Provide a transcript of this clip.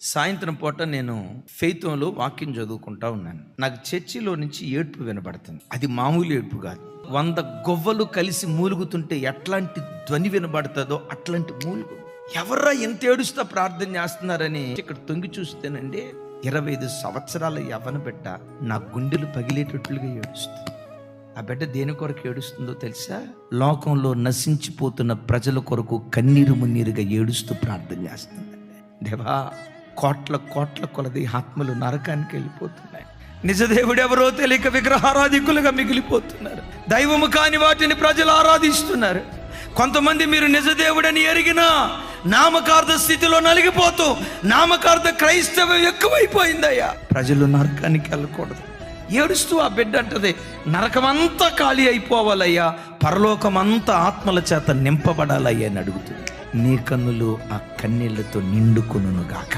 సాయంత్రం పూట నేను ఫెయిత్లో వాక్యం చదువుకుంటా ఉన్నాను. నాకు చర్చిలో నుంచి ఏడ్పు వినబడుతుంది. అది మామూలు ఏడ్పు కాదు. 100 గొవ్వలు కలిసి మూలుగుతుంటే ఎట్లాంటి ధ్వని వినబడుతుందో అట్లాంటి మూలుగు. ఎవర్రా ఎంత ఏడుస్తా ప్రార్థన చేస్తున్నారని ఇక్కడ తొంగి చూస్తేనండి 25 సంవత్సరాల యవ్వన బిడ్డ నా గుండెలు పగిలేటట్లుగా ఏడుస్తుంది. ఆ బిడ్డ దేని కొరకు ఏడుస్తుందో తెలుసా? లోకంలో నశించిపోతున్న ప్రజల కొరకు కన్నీరు మున్నీరుగా ఏడుస్తూ ప్రార్థన చేస్తుంది. దేవా, కోట్ల కోట్ల కొలది ఆత్మలు నరకానికి వెళ్ళిపోతున్నాయి. నిజదేవుడు ఎవరో తెలియక విగ్రహారాధికులుగా మిగిలిపోతున్నారు. దైవము కాని వాటిని ప్రజలు ఆరాధిస్తున్నారు. కొంతమంది మీరు నిజదేవుడని ఎరిగినా నామకార్థ స్థితిలో నలిగిపోతూ నామకార్థ క్రైస్తవం ఎక్కువైపోయిందయ్యా. ప్రజలు నరకానికి వెళ్ళకూడదు. ఏడుస్తూ ఆ బిడ్డ అంటది, నరకమంతా ఖాళీ అయిపోవాలయ్యా, పరలోకమంతా ఆత్మల చేత నింపబడాలయ్యా అని అడుగుతుంది. నీ కన్నులు ఆ కన్నీళ్లతో నిండుకొనుగాక.